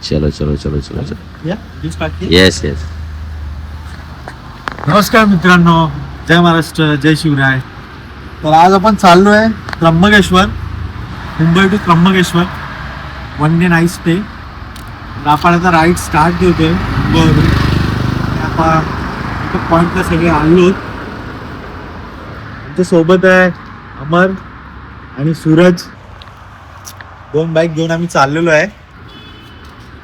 चलो चलो चलो चलो चलो. Yes yes. नमस्कार मित्रांनो, जय महाराष्ट्र, जय शिवराय. तर आज आपण चाललो आहे Trimbakeshwar, Mumbai to Trimbakeshwar, 1 day night stay. आपण आता राईड स्टार्ट करतोय मुंबईवरून. आता एका पॉईंटला सगळे आलो. आमच्या सोबत आहे अमर आणि सूरज. 2 बाईक घेऊन आम्ही चाललेलो आहे.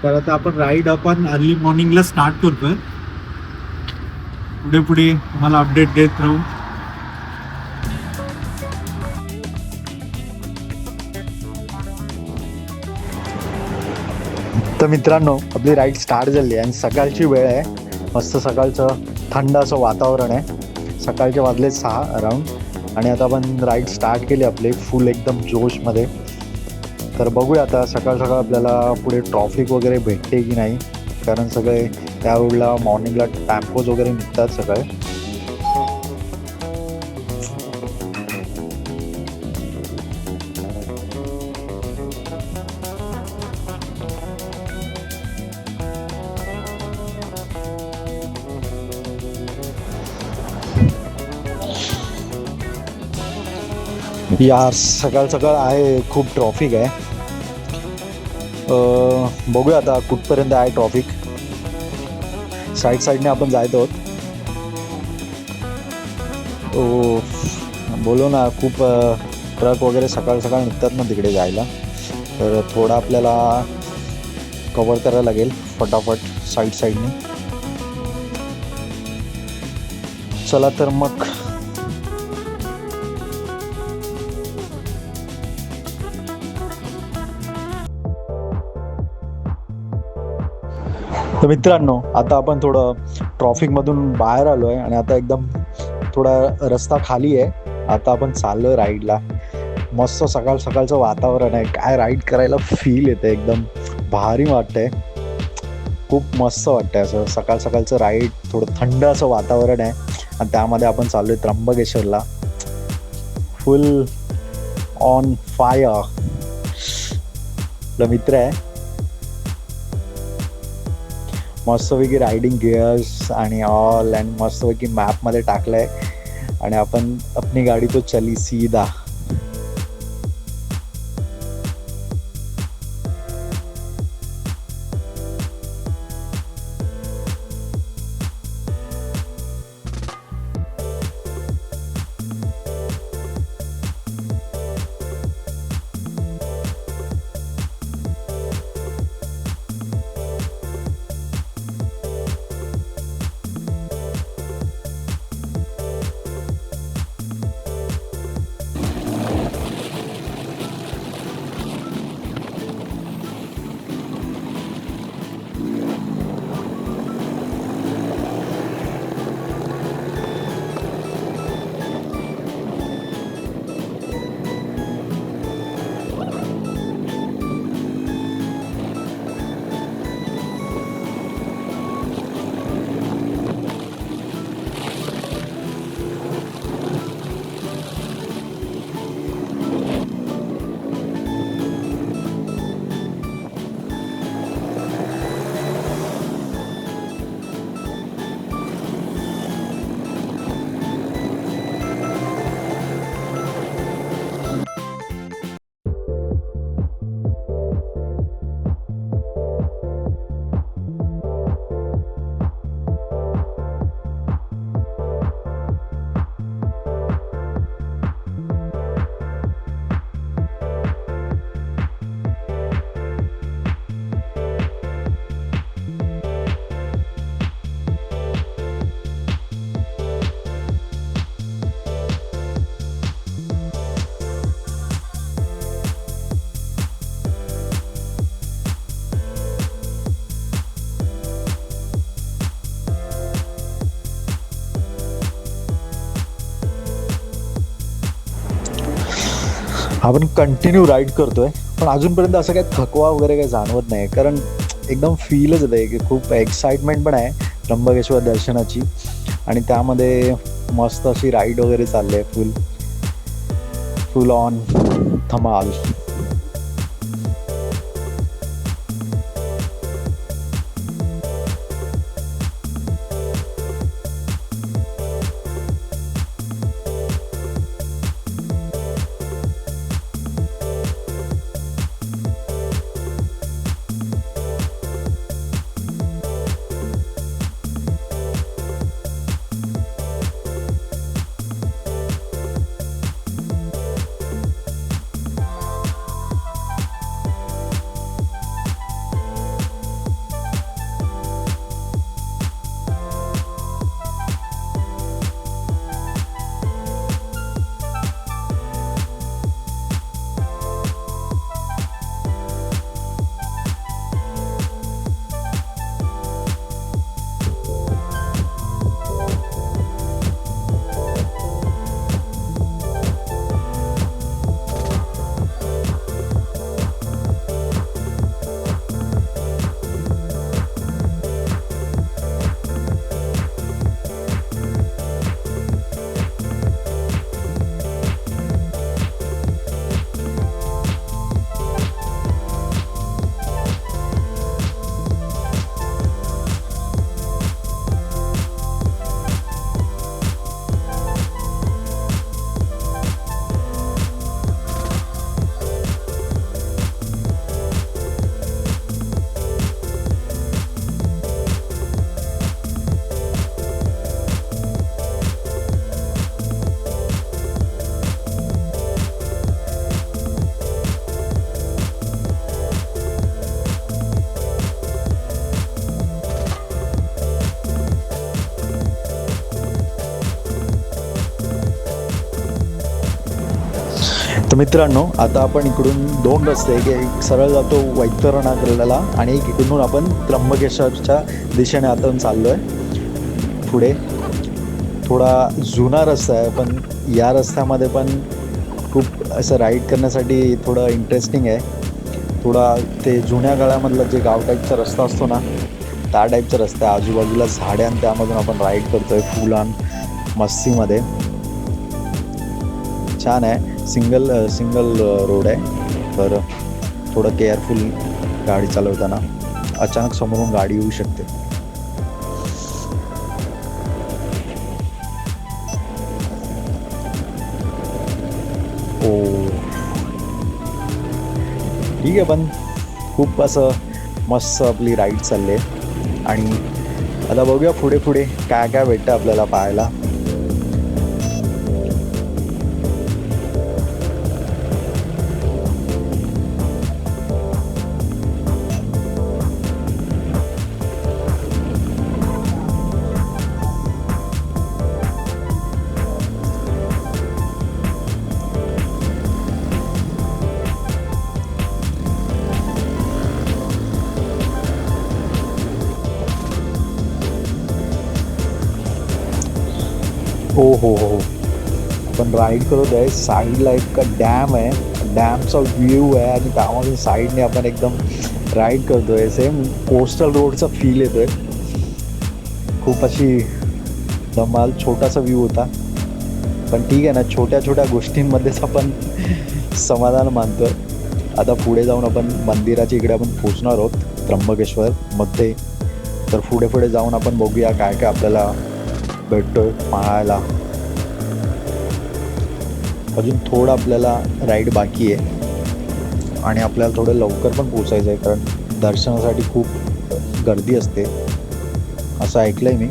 तर आता आपण आपण अर्ली मॉर्निंगला स्टार्ट करतोय. पुढे पुढे तुम्हाला अपडेट देत राहू. तर मित्रांनो, आपली राईड स्टार्ट झाली आहे आणि सकाळची वेळ आहे. मस्त सकाळचं थंड असं वातावरण आहे. सकाळचे वाजले 6 अराउंड आणि आता आपण राईड स्टार्ट केली आपली फुल एकदम जोशमध्ये. तर बघूया आता सकाळ सकाळ आपल्याला पुढे ट्रॉफिक वगैरे भेटते की नाही, कारण सगळे त्या रोडला मॉर्निंगला टेम्पोज वगैरे निघतात सकाळी. यार सकाळ सकाळ आहे, खूप ट्रॉफिक आहे. बघूया आता कुठपर्यंत आहे ट्रॉफिक. साईडने आपण जायत आहोत. बोलो ना, खूप ट्रक वगैरे सकाळ सकाळ निघतात ना तिकडे जायला. तर थोडं आपल्याला कव्हर करायला लागेल फटाफट साईडने. चला तर मग. तर मित्रांनो, आता आपण थोडं ट्रॉफिकमधून बाहेर आलो आहे आणि आता एकदम थोडा रस्ता खाली आहे. आता आपण चाललो आहे राईडला. मस्त सकाळ सकाळचं वातावरण आहे. काय राईड करायला फील येतं, एकदम भारी वाटतंय. खूप मस्त वाटतंय असं सकाळ सकाळचं राईड. थोडं थंड असं वातावरण आहे आणि त्यामध्ये आपण चाललो आहे त्र्यंबकेश्वरला. फुल ऑन फायर. आपला मित्र आहे. मस्तपैकी रायडिंग गिअर्स आणि ऑल आणि मस्तपैकी मॅपमध्ये टाकलं आहे आणि आपण अपनी गाडी तो चली सीधा. आपण कंटिन्यू राईड करतोय, पण अजूनपर्यंत असं काही थकवा वगैरे काही जाणवत नाही. कारण एकदम फीलच येतं आहे की खूप एक्साइटमेंट पण आहे त्र्यंबकेश्वर दर्शनाची. आणि त्यामध्ये मस्त अशी राईड वगैरे चालली आहे. फुल ऑन धमाल. तर मित्रांनो, आता आपण इकडून 2 रस्ते आहे की एक सरळ जातो वैतरणाला आणि एक इकडून आपण त्र्यंबकेश्वरच्या दिशेने आता चाललो आहे पुढे. थोडा जुना रस्ता आहे, पण या रस्त्यामध्ये पण खूप असं राईड करण्यासाठी थोडं इंटरेस्टिंग आहे. थोडा ते जुन्या काळामधला जे गाव टाईपचा रस्ता असतो ना, त्या टाईपचा रस्ता आहे. आजूबाजूला झाडे आणि त्यामधून आपण राईड करतोय फुलान मस्तीमध्ये. छान आहे. सिंगल रोड आहे, तर थोडं केअरफुल गाडी चालवताना. अचानक समोरून गाडी येऊ शकते. ओ ठीक आहे, पण खूप असं मस्त आपली राईड चालली आहे. आणि आता बघूया पुढे पुढे काय काय भेटतं आपल्याला पाहायला. हो, आपण राईड करत आहे. साईडला एक डॅम आहे, डॅमचा व्ह्यू आहे आणि त्यामधून साईडने आपण एकदम राईड करतोय. सेम कोस्टल रोडचा फील येतोय. खूप अशी धमाल. छोटासा व्ह्यू होता, पण ठीक आहे ना, छोट्या छोट्या गोष्टींमध्येच आपण समाधान मानतोय. आता पुढे जाऊन आपण मंदिराच्या इकडे आपण पोचणार आहोत त्र्यंबकेश्वर मध्ये. तर पुढे पुढे जाऊन आपण बघूया काय काय आपल्याला भेटतोय पाहायला. अजून थोडं आपल्याला राईड बाकी आहे आणि आपल्याला थोडं लवकर पण पोचायचं आहे, कारण दर्शनासाठी खूप गर्दी असते असं ऐकलं आहे मी.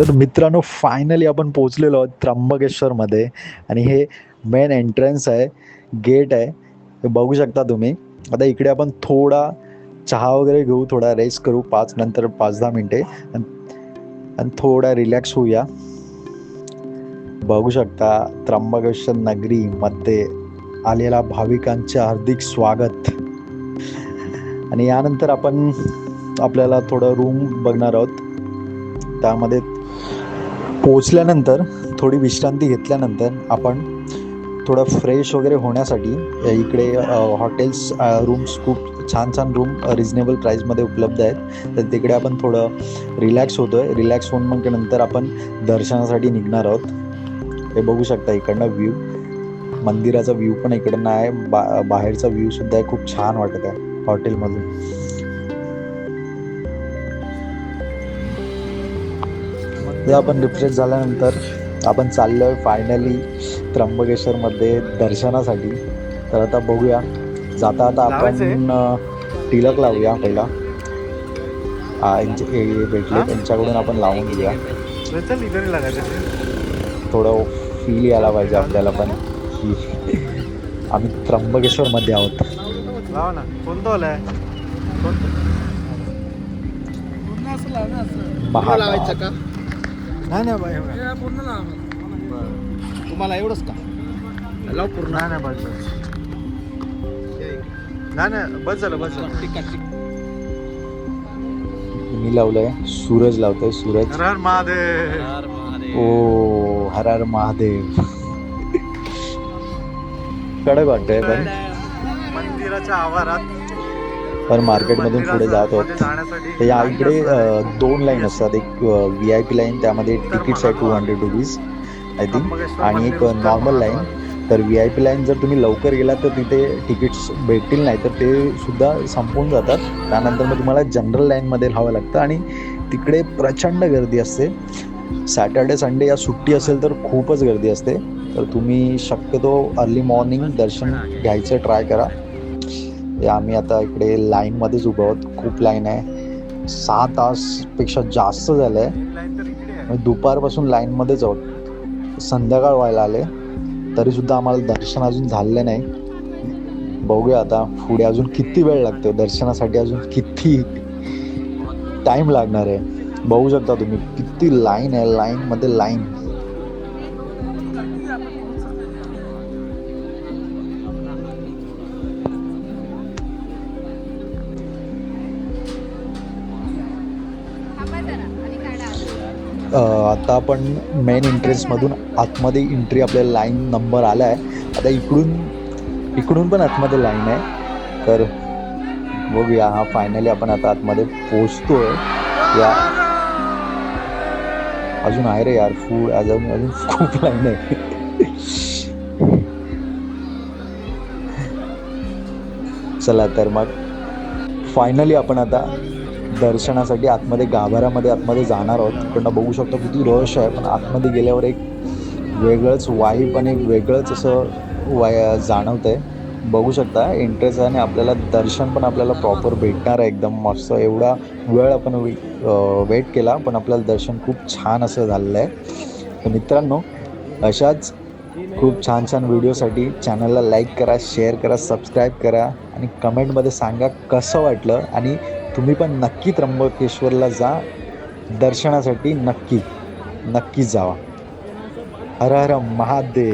तर मित्रांनो फायनली आपण पोहोचलेलो आहोत त्र्यंबकेश्वरमध्ये आणि हे मेन एंट्रन्स आहे, गेट आहे, हे बघू शकता तुम्ही. आता इकडे आपण थोडा चहा वगैरे घेऊ, थोडा रेस्ट करू 5-10 मिनटे आणि थोडा रिलॅक्स होऊया. बघू शकता त्र्यंबकेश्वर नगरीमध्ये आलेल्या भाविकांचे हार्दिक स्वागत. आणि यानंतर आपण आपल्याला थोडं रूम बघणार आहोत. त्यामध्ये पोचल्यानंतर थोडी विश्रांती घेतल्यानंतर आपण थोडं फ्रेश वगैरे होण्यासाठी इकडे हॉटेल्स रूम्स खूप छान छान रूम रिजनेबल प्राईसमध्ये उपलब्ध आहेत. तर तिकडे आपण थोडं रिलॅक्स होतो आहे. रिलॅक्स होऊन मग नंतर आपण दर्शनासाठी निघणार आहोत. हे बघू शकता इकडनं व्ह्यू, मंदिराचा व्ह्यू पण इकडनं आहे, बाहेरचा व्ह्यूसुद्धा आहे. खूप छान वाटत आहे हॉटेलमधून. आपण रिफ्रेश झाल्यानंतर आपण चाललो आहे फायनली त्र्यंबकेश्वरमध्ये दर्शनासाठी. तर आता बघूया, जाता आता आपण टिलक लावूया. पहिला भेटले त्यांच्याकडून आपण लावून घेऊया. थोडं फील यायला पाहिजे आपल्याला पण की आम्ही त्र्यंबकेश्वरमध्ये आहोत. नाही बाई, तुम्हाला एवढंच का लाव पूर्ण? नाही बस नाही बस झालं. मी लावलंय, सूरज लावतोय. सूरज हर हर महादेव. ओ हर हर महादेव. कडक वाटतंय पण मंदिराच्या आवारात पण मार्केटमधून पुढे जात आहोत. तर या इकडे 2 लाईन असतात. एक VIP लाईन, त्यामध्ये तिकीट्स आहे 200 रुपीज आय थिंक, आणि एक नॉर्मल लाईन. तर VIP लाईन जर तुम्ही लवकर गेला तर तिथे तिकीट्स भेटतील, नाही तर ते सुद्धा संपून जातात. त्यानंतर मग तुम्हाला जनरल लाईनमध्ये राहावं लागतं आणि तिकडे प्रचंड गर्दी असते. सॅटर्डे संडे या सुट्टी असेल तर खूपच गर्दी असते. तर तुम्ही शक्यतो अर्ली मॉर्निंग दर्शन घ्यायचं ट्राय करा. आम्ही आता इकडे लाईनमध्येच उभं आहोत. खूप लाईन आहे, 6 तासपेक्षा जास्त झालं आहे. दुपारपासून लाईनमध्येच आहोत. संध्याकाळ व्हायला आले तरीसुद्धा आम्हाला दर्शन अजून झालेलं नाही. बघूया आता पुढे अजून किती वेळ लागतो दर्शनासाठी, अजून किती टाईम लागणार आहे. बघू शकता तुम्ही किती लाईन आहे, लाईनमध्ये लाईन. आता आपण मेन एंट्रन्समधून आतमध्ये एंट्री, आपल्याला लाईन नंबर आला आहे. आता इकडून पण आतमध्ये लाईन आहे. तर बघूया. हा फायनली आपण आता आतमध्ये पोचतोय. या अजून आहे रे यार फूड, अजून खूप लाईन आहे. चला तर मग फायनली आपण आता दर्शनासाठी आतमध्ये गाभाऱ्यामध्ये आतमध्ये जाणार आहोत. तिकडनं बघू शकतो किती रश आहे, पण आतमध्ये गेल्यावर एक वेगळंच वाईब आणि वेगळंच असं जाणवतं आहे. बघू शकता एंट्रन्स आहे आणि आपल्याला दर्शन पण आपल्याला प्रॉपर भेटणार आहे. एकदम मस्त. एवढा वेळ आपण वेट केला पण आपल्याला दर्शन खूप छान असं झालेलं आहे. तर मित्रांनो, अशाच खूप छान छान व्हिडिओसाठी चॅनलला लाईक करा, शेअर करा, सबस्क्राईब करा आणि कमेंटमध्ये सांगा कसं वाटलं. आणि तुम्ही पण नक्की त्र्यंबकेश्वरला जा दर्शनासाठी. नक्की जावा. हर हर महादेव.